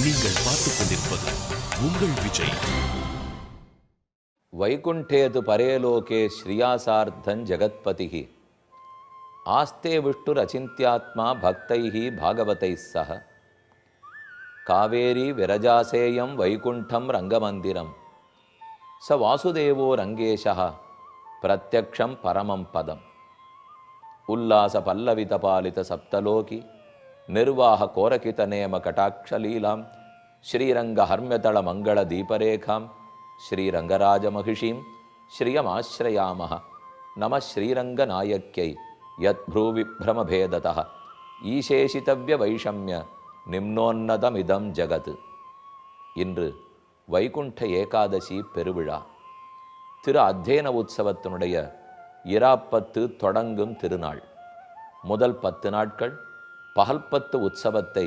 நீங்கள் பார்த்துக் கொண்டிருப்பது உங்கள் விஜய். வைகுண்டேது பரேலோகே ஸ்ரீயாசார்த்தன் ஜெகத்பதிஹி ஆஸ்தே விஷ்ணுரச்சிந்தியாத்மா பக்தைஹி பாகவதைஸ் சஹ காவேரி விரஜாசேயம் வைகுண்டம் ரங்கமந்திரம் ச வாசுதேவோ ரங்கேஷः பிரத்யக்ஷம் பரமம் பதம் உல்லாச பல்லவித பாலித சப்தலோகி நிர்வாக கோரகித நேம கடாட்சலீலாம் ஸ்ரீரங்க ஹர்ம்யதள மங்கள தீபரேகாம் ஸ்ரீரங்கராஜ மகிஷீம் ஸ்ரீயமாஸ்ரயாமஹ நம ஸ்ரீரங்க நாயக்யை யத் ப்ரூவிப்ரமபேததः ஈசேஷிதவ்ய வைஷம்ய நிம்னோன்னதமிதம் ஜகத். இன்று வைகுண்ட ஏகாதசி பெருவிழா. திரு அத்தியன உற்சவத்தினுடைய இராப்பத்து தொடங்கும் திருநாள். முதல் 10 நாட்கள் பகல்பத்து உற்சவத்தை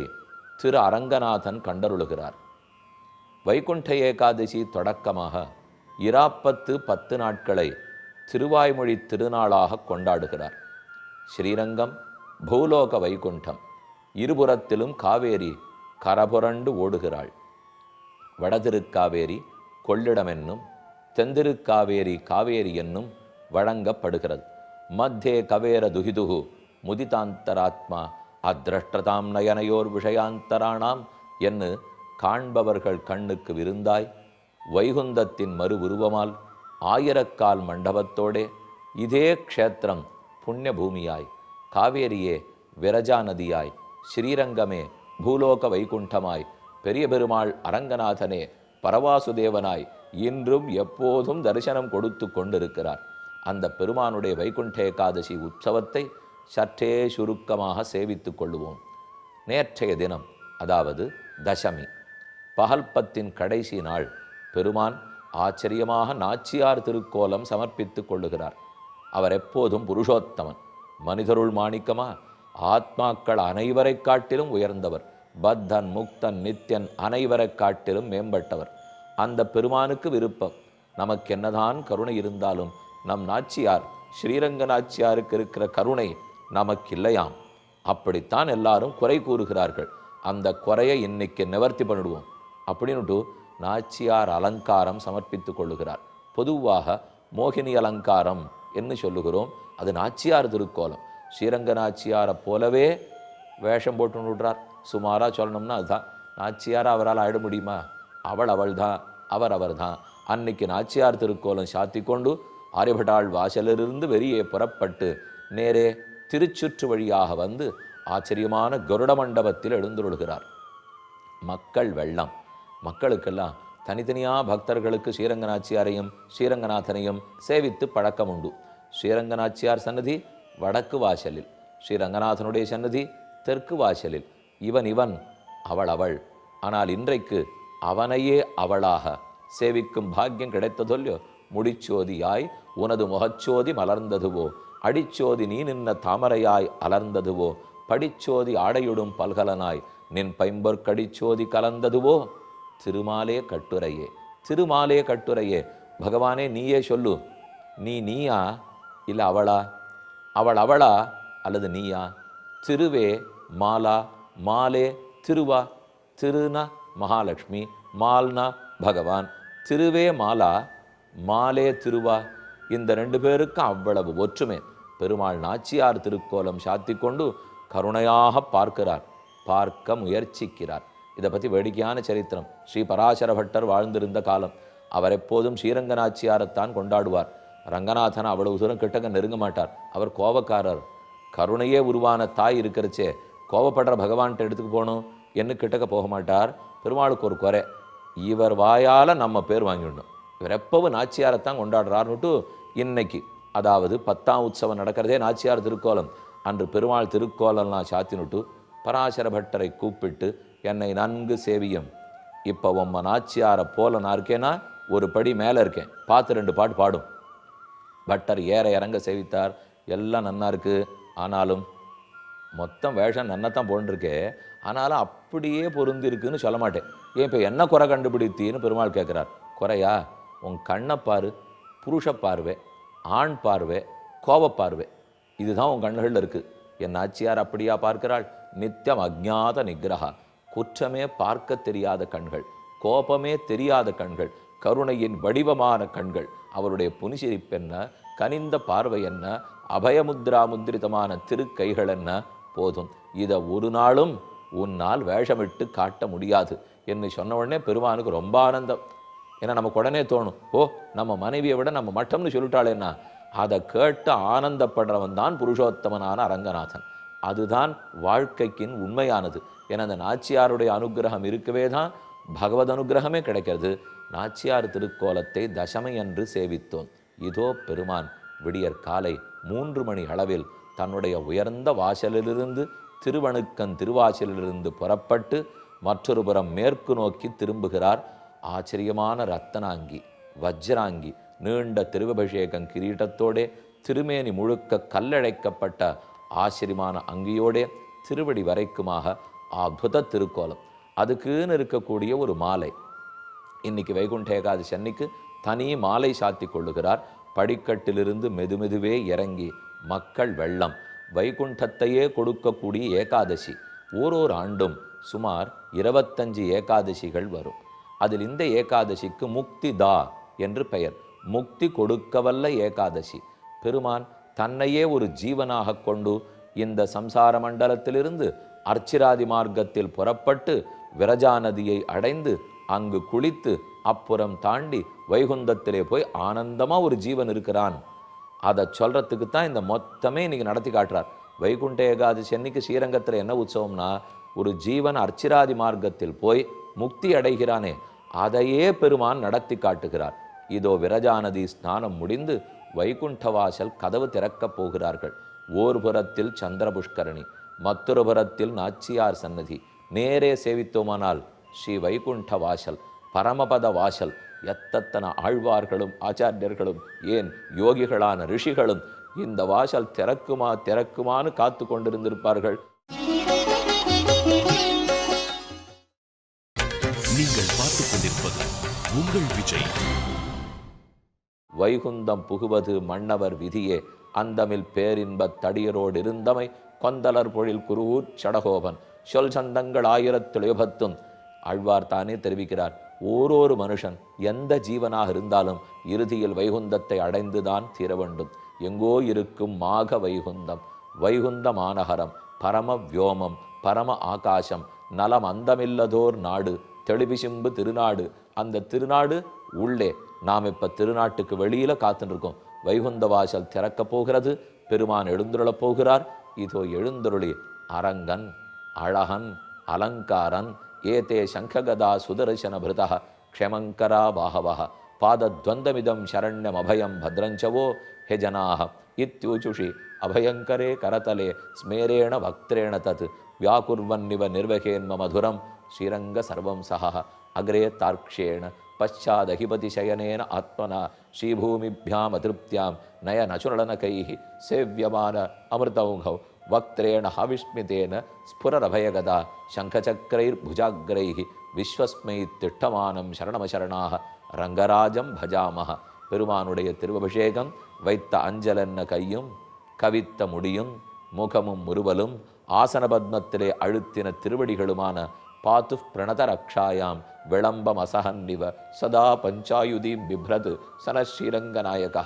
திரு அரங்கநாதன் கண்டருளுகிறார். வைகுண்ட ஏகாதசி தொடக்கமாக இராப்பத்து 10 நாட்களை திருவாய்மொழி திருநாளாக கொண்டாடுகிறார். ஸ்ரீரங்கம் பூலோக வைகுண்டம், இருபுறத்திலும் காவேரி கரபுரண்டு ஓடுகிறாள். வடதிருக்காவேரி கொள்ளிடமென்னும் தென்திருக்காவேரி காவேரி என்னும் வழங்கப்படுகிறது. மத்தியே கவேர துகிதுகு முதிதாந்தராத்மா அத்ரஷ்டதாம் நயனையோர் விஷயாந்தராணாம் என்று காண்பவர்கள் கண்ணுக்கு விருந்தாய் வைகுந்தத்தின் மறு உருவமால் ஆயிரக்கால் மண்டபத்தோடே இதே க்ஷேத்திரம் புண்ணிய பூமியாய், காவேரியே விரஜா நதியாய், ஸ்ரீரங்கமே பூலோக வைகுண்டமாய், பெரிய பெருமாள் அரங்கநாதனே பரவாசுதேவனாய் இன்றும் எப்போதும் தரிசனம் கொடுத்து கொண்டிருக்கிறார். அந்த பெருமானுடைய வைகுண்ட ஏகாதசி உற்சவத்தை சற்றே சுருக்கமாக சேவித்துக் கொள்ளுவோம். நேற்றைய தினம், அதாவது தசமி, பகல்பத்தின் கடைசி நாள், பெருமான் ஆச்சரியமாக நாச்சியார் திருக்கோலம் சமர்ப்பித்துக் கொள்ளுகிறார். அவர் எப்போதும் புருஷோத்தமன், மனிதருள் மாணிக்கமா, ஆத்மாக்கள் அனைவரை காட்டிலும் உயர்ந்தவர், பத்தன் முக்தன் நித்யன் அனைவரை காட்டிலும் மேம்பட்டவர். அந்த பெருமானுக்கு விருப்பம், நமக்கு என்னதான் கருணை இருந்தாலும் நம் நாச்சியார் ஸ்ரீரங்க நாச்சியாருக்கு இருக்கிற கருணை நமக்கு இல்லையாம். அப்படித்தான் எல்லாரும் குறை கூறுகிறார்கள். அந்த குறையை இன்னைக்கு நிவர்த்தி பண்ணிடுவோம் அப்படின்னுட்டு நாச்சியார் அலங்காரம் சமர்ப்பித்து கொள்ளுகிறார். பொதுவாக மோகினி அலங்காரம் என்று சொல்லுகிறோம். அது நாச்சியார் திருக்கோலம். ஸ்ரீரங்க நாச்சியாரை போலவே வேஷம் போட்டு விடுறார். சுமாராக சொல்லணும்னா அதுதான். நாச்சியார் அவரால் ஆயிட முடியுமா? அவள் தான், அவர் தான். அன்னைக்கு நாச்சியார் திருக்கோலம் சாத்தி கொண்டு ஆரியபட்டாள் வாசலிலிருந்து வெளியே புறப்பட்டு நேரே திருச்சுற்று வழியாக வந்து ஆச்சரியமான கருட மண்டபத்தில் எழுந்துருள்கிறார். மக்கள் வெள்ளம். மக்களுக்கெல்லாம் தனித்தனியாக பக்தர்களுக்கு ஸ்ரீரங்கநாச்சியாரையும் ஸ்ரீரங்கநாதனையும் சேவித்து பழக்கம் உண்டு. ஸ்ரீரங்கநாச்சியார் சன்னதி வடக்கு வாசலில், ஸ்ரீரங்கநாதனுடைய சன்னதி தெற்கு வாசலில். இவன் அவள். ஆனால் இன்றைக்கு அவனையே அவளாக சேவிக்கும் பாக்கியம் கிடைத்ததொல்லையோ. முடிச்சோதியாய் உனது முகச்சோதி மலர்ந்ததுவோ, அடிச்சோதி நீ நின்ன தாமரையாய் அலர்ந்ததுவோ, படிச்சோதி ஆடையுடும் பல்கலனாய் நின் பைம்பொற்கடிச்சோதி கலந்ததுவோ. திருமாலே கட்டுரையே, திருமாலே கட்டுரையே. பகவானே நீயே சொல்லு, நீயா இல்லை அவளா? அவளா அல்லது நீயா? திருவே மாலா, மாலே திருவா. திருனா மகாலட்சுமி, மால்னா பகவான். திருவே மாலா, மாலே திருவா. இந்த 2 பேருக்கும் அவ்வளவு ஒற்றுமை. பெருமாள் நாச்சியார் திருக்கோலம் சாத்தி கொண்டு கருணையாக பார்க்க முயற்சிக்கிறார். இதை பற்றி வேடிக்கையான சரித்திரம். ஸ்ரீ பராசர பட்டர் வாழ்ந்திருந்த காலம். அவர் எப்போதும் ஸ்ரீரங்க நாச்சியாரைத்தான் கொண்டாடுவார். ரங்கநாதன் அவ்வளவு தூரம் கிட்டக்க நெருங்க மாட்டார். அவர் கோபக்காரர். கருணையே உருவான தாய் இருக்கிறச்சே கோபப்படுற பகவான்கிட்ட எடுத்துக்கு போகணும் என்ன கிட்டக்க போக மாட்டார். பெருமாளுக்கு ஒரு குறை, இவர் வாயால் நம்ம பேர் வாங்கிடணும். இவர் எப்பவும் நாச்சியாரைத்தான் கொண்டாடுறாருன்னுட்டு இன்னைக்கு, அதாவது 10ஆம் உற்சவம் நடக்கிறதே நாச்சியார் திருக்கோலம் அன்று பெருமாள் திருக்கோலம்லாம் சாத்தினுட்டு பராசர பட்டரை கூப்பிட்டு, என்னை நன்கு சேவியம், இப்போ உம்ம நாச்சியாரை போல நான் இருக்கேன்னா ஒரு படி மேலே இருக்கேன், பார்த்து 2 பாட்டு பாடும். பட்டர் ஏற இறங்க சேவித்தார். எல்லாம் நன்னா இருக்குது, ஆனாலும் மொத்தம் வேஷம் நன்னத்தான் போன்றிருக்கே, ஆனாலும் அப்படியே பொருந்திருக்குன்னு சொல்ல மாட்டேன். ஏன் இப்போ என்ன குறை கண்டுபிடித்தின்னு பெருமாள் கேட்குறார். குறையா? உன் கண்ணை பாரு, புருஷ பார்வை, ஆண் பார்வை, கோபப்பார்வை, இதுதான் உன் கண்ணுகளில் இருக்குது. என் நாச்சியார் அப்படியா பார்க்கிறாள்? நித்தியம் அஜ்ஞாத நிகிரகா, குற்றமே பார்க்க தெரியாத கண்கள், கோபமே தெரியாத கண்கள், கருணையின் வடிவமான கண்கள், அவருடைய புனிசிரிப்பென்ன, கனிந்த பார்வை என்ன, அபயமுத்ரா முத்ரிதமான திருக்கைகள் என்ன போதும். இதை ஒரு நாளும் உன்னால் வேஷமிட்டு காட்ட முடியாது என்று சொன்ன உடனே பெருமானுக்கு ரொம்ப ஆனந்தம். ஏன்னா நமக்கு உடனே தோணும், ஓ நம்ம மனைவியை விட நம்ம மட்டம்னு சொல்லிட்டாளேன்னா, அதை கேட்டு ஆனந்தப்படுறவன் தான் புருஷோத்தமனான அரங்கநாதன். அதுதான் வாழ்க்கைக்கின் உண்மையானது. ஏன்னா அந்த நாச்சியாருடைய அனுகிரகம் இருக்கவே தான் பகவத் அனுகிரகமே கிடைக்கிறது. நாச்சியார் திருக்கோலத்தை தசமை அன்று சேவித்தோம். இதோ பெருமான் விடியற் காலை 3 மணி அளவில் தன்னுடைய உயர்ந்த வாசலிலிருந்து, திருவணுக்கன் திருவாசலிலிருந்து புறப்பட்டு மற்றொரு புறம் மேற்கு நோக்கி திரும்புகிறார். ஆச்சரியமான ரத்தனாங்கி, வஜ்ராங்கி, நீண்ட திருவபிஷேகம் கிரீட்டத்தோடே, திருமேனி முழுக்க கல்லழைக்கப்பட்ட ஆச்சரியமான அங்கியோடே, திருவடி வரைக்குமாக அற்புத திருக்கோலம். அதுக்குன்னு இருக்கக்கூடிய ஒரு மாலை. இன்னைக்கு வைகுண்ட ஏகாதசி அன்னைக்கு தனி மாலை சாத்தி கொள்ளுகிறார். படிக்கட்டிலிருந்து மெதுமெதுவே இறங்கி மக்கள் வெள்ளம். வைகுண்டத்தையே கொடுக்கக்கூடிய ஏகாதசி. ஓரோரு ஆண்டும் சுமார் 25 ஏகாதசிகள் வரும். அதில் இந்த ஏகாதசிக்கு முக்தி தா என்று பெயர். முக்தி கொடுக்கவல்ல ஏகாதசி. பெருமான் தன்னையே ஒரு ஜீவனாக கொண்டு இந்த சம்சார மண்டலத்திலிருந்து அர்ச்சிராதி மார்க்கத்தில் புறப்பட்டு விரஜா நதியை அடைந்து அங்கு குளித்து அப்புறம் தாண்டி வைகுந்தத்திலே போய் ஆனந்தமா ஒரு ஜீவன் இருக்கிறான். அதை சொல்றதுக்கு தான் இந்த மொத்தமே இன்னைக்கு நடத்தி காட்டுறார். வைகுண்ட ஏகாதசி அன்னைக்கு ஸ்ரீரங்கத்தில் என்ன உற்சவம்னா, ஒரு ஜீவன் அர்ச்சிராதி மார்க்கத்தில் போய் முக்தி அடைகிறானே, அதையே பெருமான் நடத்தி காட்டுகிறார். இதோ விரஜா நதி ஸ்நானம் முடிந்து வைகுண்ட வாசல் கதவு திறக்கப் போகிறார்கள். ஓர் புறத்தில் சந்திர புஷ்கரணி, மற்றொரு புறத்தில் நாச்சியார் சன்னதி. நேரே சேவித்தோமானால் ஸ்ரீ வைகுண்ட வாசல், பரமபத வாசல். எத்தனை ஆழ்வார்களும் ஆச்சாரியர்களும் ஏன் யோகிகளான ரிஷிகளும் இந்த வாசல் திறக்குமா திறக்குமான்னு காத்து கொண்டிருந்திருப்பார்கள். நீங்கள் பார்த்துக் கொண்டிருப்பது உங்கள் விஜய். வைகுந்தம் புகுவது மன்னவர் விதியே, அந்தமில் பேரின்பத் தடியரோடு இருந்தமை கொந்தலர் பொழில் குருவூர் சடகோபன் சொல் சந்தங்கள் 1000 ஆழ்வார் தானே தெரிவிக்கிறார். ஓரொரு மனுஷன் எந்த ஜீவனாக இருந்தாலும் இறுதியில் வைகுந்தத்தை அடைந்துதான் தீர வேண்டும். எங்கோ இருக்கும் மாக வைகுந்தம், வைகுந்த மாநகரம், பரம வியோமம், பரம ஆகாசம், நலம் அந்தமில்லதோர் நாடு, தெளிவிசிம்பு திருநாடு. அந்த திருநாடு உள்ளே. நாம் இப்ப திருநாட்டுக்கு வெளியில காத்துருக்கோம். வைகுந்த வாசல் திறக்க போகிறது. பெருமான் எழுந்துருளப் போகிறார். இதோ எழுந்துருளி அரங்கன், அழகன், அலங்காரன், ஏதே சங்ககதா சுதர்சன பிருதா க்ஷமங்கரா பாகவஹ பாதத்வந்தமிதம் சரண்யம் அபயம் பத்ரஞ்சவோ ஹே ஜனாஹ இத்யூச்சுஷி அபயங்கரே கரதலே ஸ்மேரேண பக்திரேண தத் வியாகுர்வன்னிவ நிர்வகேன்ம மதுரம் ஸ்ரீரங்க சர்வம் சஹ அக்ரே தார்க்ஷேண பச்சாதகிபதி சயனேன ஆத்மனா ஸ்ரீபூமிபியாம் அதிருப்தியாம் நயனசுரளனகைஹி சேவ்யமான அமிர்தௌகௌ வக்திரேண ஹவிஷ்மிதேன ஸ்புரரபயகதா சங்கச்சக்கரைர் புஜாக்ரைஹி விஸ்வஸ்மை திட்டமானம் சரணமசரணாக ரங்கராஜம் பஜாமஹ. பெருமானுடைய திருவபிஷேகம். வைத்த அஞ்சலென்ன கையும், கவித்த முடியும், முகமும் முறுவலும், ஆசன பத்மத்திலே அழுத்தின திருவடிகளுமான பாத்து பிரணத ரக்ஷாயாம் விளம்பம் அசகன்னிவ சதா பஞ்சாயுதீம் பிப்ரது சனஸ்ரீரங்கநாயகா.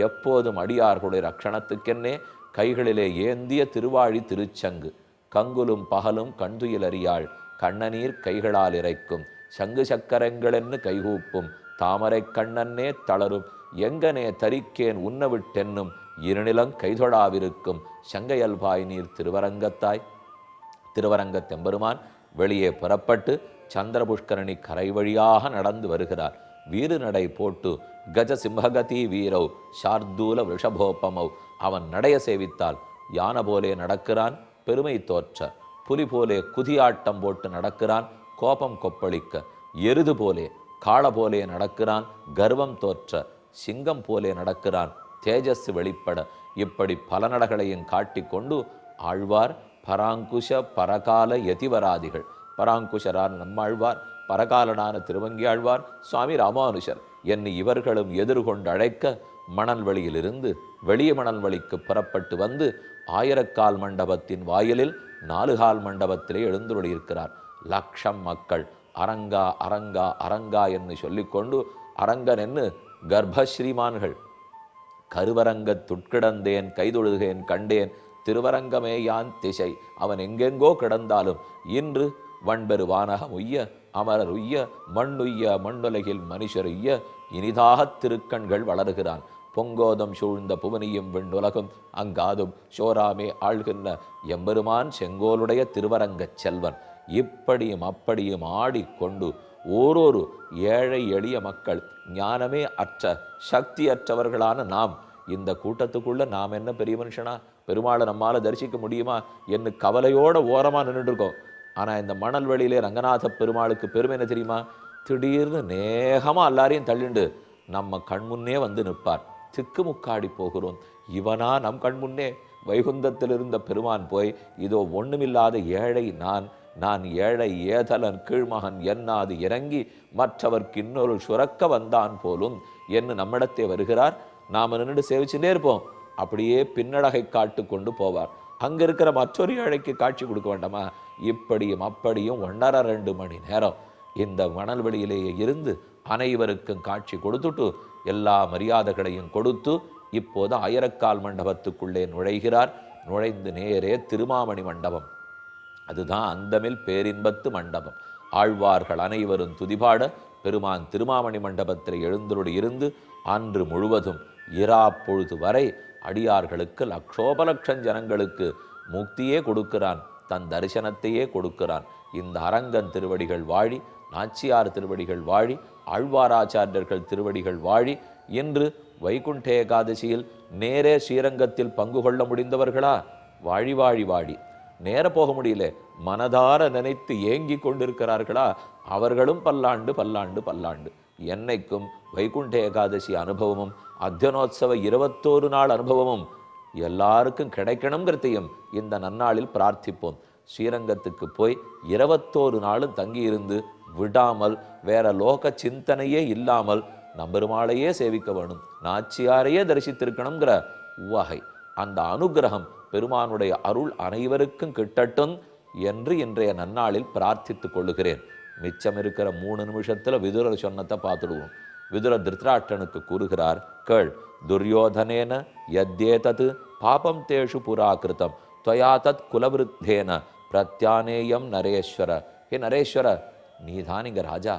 எப்போதும் அடியார்களுடைய ரக்ஷணத்துக்கென்னே கைகளிலே ஏந்திய திருவாழி திருச்சங்கு. கங்குலும் பகலும் கண்துயிலறியாள் கண்ணநீர் கைகளால் இறைக்கும் சங்கு சக்கரங்களென்னு கைகூப்பும் தாமரை கண்ணன்னே தளரும் எங்கனே தரிக்கேன் உன்னவிட்டென்னும் இருநிலங் கைதொழாவிருக்கும் சங்கையல்பாய் நீர் திருவரங்கத்தாய். திருவரங்கத்தெம்பெருமான் வெளியே புறப்பட்டு சந்திரபுஷ்கரணி கரை வழியாக நடந்து வருகிறார். வீறு நடை போட்டு கஜ சிம்ஹகதி வீரவ் சார்தூல விஷபோபமௌ. அவன் நடைய சேவித்தால் யானை போலே நடக்கிறான், பெருமை தோற்ற. புலி போலே குதியாட்டம் போட்டு நடக்கிறான், கோபம் கொப்பளிக்க. எருது போலே காள போலே நடக்கிறான், கர்வம் தோற்ற. சிங்கம் போலே நடக்கிறான், தேஜஸ் வெளிப்பட. இப்படி பல நடகளையும் காட்டிக்கொண்டு ஆழ்வார் பராங்குஷ பரகால யதிவராதிகள். பராங்குஷரார் நம்மாழ்வார், பரகாலனான திருவங்கி ஆழ்வார், சுவாமி ராமானுஷர் என்னை இவர்களும் எதிர்கொண்டு அழைக்க மணல்வெளியிலிருந்து வெளிய மணல்வெளிக்கு புறப்பட்டு வந்து 1000 கால் மண்டபத்தின் வாயிலில் 4 கால் மண்டபத்திலே எழுந்துள்ளிருக்கிறார். லட்சம் மக்கள் அரங்கா அரங்கா அரங்கா என்று சொல்லிக்கொண்டு அரங்கன் என்று கர்ப்பஸ்ரீமான்கள் கருவரங்கத் துட்கிடந்தேன் கைதொழுகேன் கண்டேன் திருவரங்கமே யான் திசை. அவன் எங்கெங்கோ கிடந்தாலும் இன்று வண்பெரு வானகம் உய்ய அமரர் உய்ய மண்ணுய்ய மண்ணுலகில் மனுஷர் உய்ய இனிதாகத் திருக்கண்கள் வளர்கிறான். பொங்கோதம் சூழ்ந்த புவனியும் விண்ணுலகும் அங்காதும் சோராமே ஆள்கின்ற எம்பெருமான் செங்கோலுடைய திருவரங்கச் செல்வன். இப்படியும் அப்படியும் ஆடிக்கொண்டு ஓரொரு ஏழை எளிய மக்கள் ஞானமே அற்ற சக்தியற்றவர்களான நாம் இந்த கூட்டத்துக்குள்ள நாம் என்ன பெரிய மனுஷனா, பெருமாளை நம்மால தரிசிக்க முடியுமா என்று கவலையோட ஓரமாக நின்றுட்டு இருக்கோம். ஆனால் இந்த மணல் வெளியிலே ரங்கநாத பெருமாளுக்கு பெருமை என்ன தெரியுமா? திடீர்னு நேகமாக எல்லாரையும் தள்ளிண்டு நம்ம கண்முன்னே வந்து நிற்பார். திக்குமுக்காடி போகிறோம். இவனா நம் கண்முன்னே வைகுந்தத்தில் இருந்த பெருமான் போய் இதோ ஒண்ணுமில்லாத ஏழை நான் ஏழை ஏதலன் கீழ்மகன் என்னாது இறங்கி மற்றவர்க்கு இன்னொரு சுரக்க வந்தான் போலும் என்று நம்மிடத்தே வருகிறார். நாம் நின்று சேவிச்சுட்டே இருப்போம். அப்படியே பின்னடகை காட்டு கொண்டு போவார். அங்கே இருக்கிற மற்றொரு ஏழைக்கு காட்சி கொடுக்க வேண்டாமா? இப்படியும் அப்படியும் 1.5-2 மணி நேரம் இந்த மணல்வெளியிலேயே இருந்து அனைவருக்கும் காட்சி கொடுத்துட்டு எல்லா மரியாதைகளையும் கொடுத்து இப்போது ஆயிரக்கால் மண்டபத்துக்குள்ளே நுழைகிறார். நுழைந்து நேரே திருமாமணி மண்டபம். அதுதான் அந்தமில் பேரின்பத்து மண்டபம். ஆழ்வார்கள் அனைவரும் துதிபாட பெருமான் திருமாமணி மண்டபத்தில் எழுந்தருளி இருந்து அன்று முழுவதும் இரா பொழுது வரை அடியார்களுக்கு லட்சோபலட்சம் ஜனங்களுக்கு முக்தியே கொடுக்கிறான், தன் தரிசனத்தையே கொடுக்கிறான். இந்த அரங்கன் திருவடிகள் வாழி, நாச்சியார் திருவடிகள் வாழி, ஆழ்வாராச்சாரியர்கள் திருவடிகள் வாழி. இன்று வைகுண்ட ஏகாதசியில் நேரே ஸ்ரீரங்கத்தில் பங்கு கொள்ள முடிந்தவர்களா? வாழி வாழி வாழி. நேர போக முடியல, மனதார நினைத்து ஏங்கி கொண்டிருக்கிறார்களா? அவர்களும் பல்லாண்டு பல்லாண்டு பல்லாண்டு. என்னைக்கும் வைகுண்ட ஏகாதசி அனுபவமும் அத்தியனோத்சவ 21 நாள் அனுபவமும் எல்லாருக்கும் கிடைக்கணுங்கிறதையும் இந்த நன்னாளில் பிரார்த்திப்போம். ஸ்ரீரங்கத்துக்கு போய் 21 நாளும் தங்கியிருந்து விடாமல் வேற லோக சிந்தனையே இல்லாமல் நம்பெருமாளையே சேவிக்க வேணும், நாச்சியாரையே தரிசித்திருக்கணுங்கிற உவகை, அந்த அனுகிரகம் பெருமானுடைய அருள் அனைவருக்கும் கிட்டட்டும் என்று இன்றைய நன்னாளில் பிரார்த்தித்துக் கொள்ளுகிறேன். மிச்சம் இருக்கிற 3 நிமிஷத்தில் விதுரர் சொன்னத்தை பார்த்துடுவோம். விதுரர் திருத்தராஷ்டிரனுக்கு கூறுகிறார், கேள். துரியோதனேன யத்யேதத் பாபம் தேஷு புராகிருதம் त्वया தத் குலவிருத்தேன பிரத்யானேயம் நரேஸ்வர. ஹே நரேஸ்வர, நீதான் இங்க ராஜா.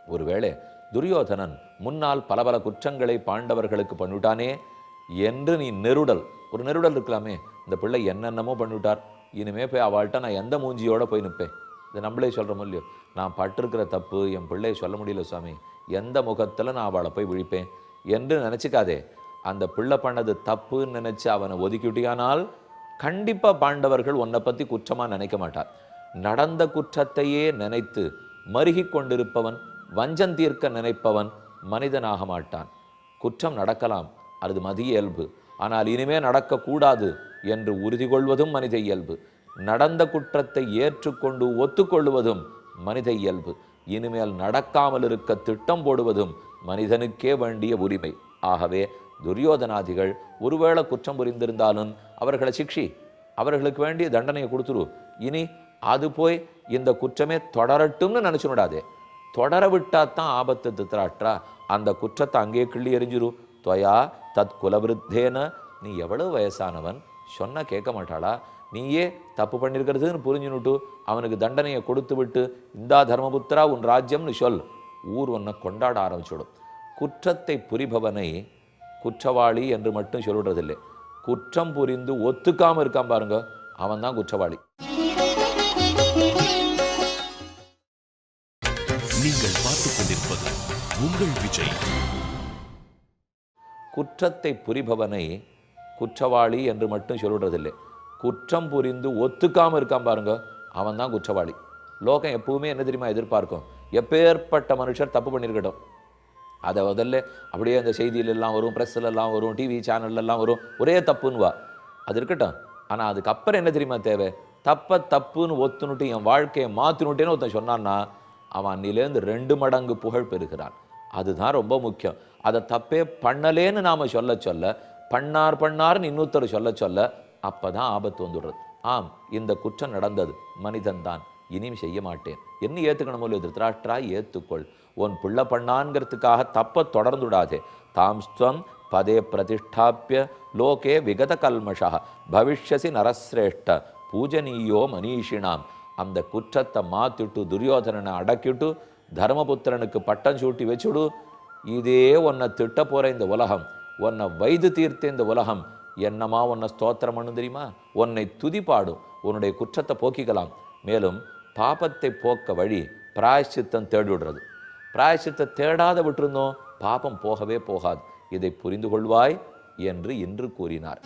ஒருவேளை துரியோதனன் முன்னால் பல பல குற்றங்களை பாண்டவர்களுக்கு பண்ணிவிட்டானே என்று நீ ஒரு நெருடல் இருக்கலாமே. இந்த பிள்ளை என்னென்னமோ பண்ணிவிட்டார், இனிமே போய் அவள்கிட்ட நான் எந்த மூஞ்சியோட போய் நிற்பேன்? இதை நம்மளே சொல்கிறோமோ இல்லையோ? நான் பட்டிருக்கிற தப்பு என் பிள்ளையை சொல்ல முடியல சுவாமி, எந்த முகத்தில் நான் அவளை போய் விழிப்பேன் என்று நினச்சிக்காதே. அந்த பிள்ளை பண்ணது தப்புன்னு நினச்சி அவனை ஒதுக்கிவிட்டியானால் கண்டிப்பாக பாண்டவர்கள் உன்னை பற்றி குற்றமாக நினைக்க மாட்டார். நடந்த குற்றத்தையே நினைத்து மருகி கொண்டிருப்பவன், வஞ்சம் தீர்க்க நினைப்பவன் மனிதனாக மாட்டான். குற்றம் நடக்கலாம், அது மதிய இயல்பு. ஆனால் இனிமே நடக்கக்கூடாது என்று உறுதி கொள்வதும் மனித இயல்பு. நடந்த குற்றத்தை ஏற்றுக்கொண்டு ஒத்துக்கொள்வதும் மனித இயல்பு. இனிமேல் நடக்காமல் இருக்க திட்டம் போடுவதும் மனிதனுக்கே வேண்டிய உரிமை. ஆகவே துரியோதனாதிகள் ஒருவேளை குற்றம் புரிந்திருந்தாலும் அவர்களை சிக்ஷி, அவர்களுக்கு வேண்டிய தண்டனையை கொடுத்துரு. இனி அது போய் இந்த குற்றமே தொடரட்டும்னு நினச்சு விடாதே. தொடர விட்டாத்தான் ஆபத்து திருத்தராஷ்டிரா. அந்த குற்றத்தை அங்கே கிள்ளி எறிஞ்சிரு. துவயா தத் குலவிருத்தேன, நீ எவ்வளவு வயசானவன், சொன்ன கேட்க மாட்டாளா? நீயே தப்பு பண்ணியிருக்கிறதுன்னு புரிஞ்சுனுட்டு அவனுக்கு தண்டனையை கொடுத்து விட்டு இந்தா தர்மபுத்திரா உன் ராஜ்யம்னு சொல். ஊர் உன்னை கொண்டாட ஆரம்பிச்சுடும். குற்றத்தை புரிபவனை குற்றவாளி என்று மட்டும் சொல்லிடுறதில்லை, குற்றம் புரிந்து ஒத்துக்காம இருக்கான் பாருங்க, அவன் தான் குற்றவாளி. நீங்கள் பார்த்துக் கொண்டிருப்பது உங்கள் விஜய். குற்றத்தை புரிபவனை குற்றவாளி என்று மட்டும் சொல்லிடுறதில்லை, குற்றம் புரிந்து ஒத்துக்காம இருக்கான் பாருங்க, அவன் தான் குற்றவாளி. லோகம் எப்பவுமே என்ன தெரியுமா எதிர்பார்க்கும்? எப்பேற்பட்ட மனுஷர் தப்பு பண்ணியிருக்கட்டும், அதை முதல்ல அப்படியே அந்த செய்தியிலெல்லாம் வரும், ப்ரெஸ்ஸிலெல்லாம் வரும், டிவி சேனல்லாம் வரும், ஒரே தப்புன்னுவா. அது இருக்கட்டும். ஆனால் அதுக்கப்புறம் என்ன தெரியுமா தேவை? தப்புன்னு ஒத்துனுட்டு என் வாழ்க்கையை மாற்றினுட்டேன்னு ஒருத்தன் சொன்னான்னா அவன் அன்னிலேருந்து 2 மடங்கு புகழ் பெறுகிறான். அதுதான் ரொம்ப முக்கியம். அதை தப்பே பண்ணலேன்னு நாம் சொல்ல பண்ணார்னு இன்னொருத்தர் சொல்ல அப்போ தான் ஆபத்து வந்துடுறது. ஆம், இந்த குற்றம் நடந்தது, மனிதன்தான், இனியும் செய்ய மாட்டேன் என்ன ஏற்றுக்கணும் இல்லையோ திருதராஷ்டிரா ஏற்றுக்கொள். உன் பிள்ளை பண்ணான்ங்கிறதுக்காக தப்ப தொடர்ந்துடாதே. தாம்ஸ்துவம் பதே பிரதிஷ்டாப்பிய லோகே விகத கல்மஷா பவிஷ்யசி நரசிரேஷ்ட பூஜனீயோ மனீஷினாம். அந்த குற்றத்தை மாத்திட்டு துரியோதனனை அடக்கிட்டு தர்மபுத்திரனுக்கு பட்டம் சூட்டி வச்சுடு. இதே உன்னை திட்ட போகிற இந்த உலகம், உன்னை வைது தீர்த்த இந்த உலகம் என்னமா உன்னை ஸ்தோத்திரம் பண்ணு தெரியுமா? உன்னை துதிப்பாடும், உன்னுடைய குற்றத்தை போக்கிக்கலாம். மேலும் பாபத்தை போக்க வழி பிராயச்சித்தம் தேடிவிடுறது. பிராயச்சித்தை தேடாத விட்டுருந்தோம் பாபம் போகவே போகாது. இதை புரிந்து கொள்வாய் என்று இன்று கூறினார்.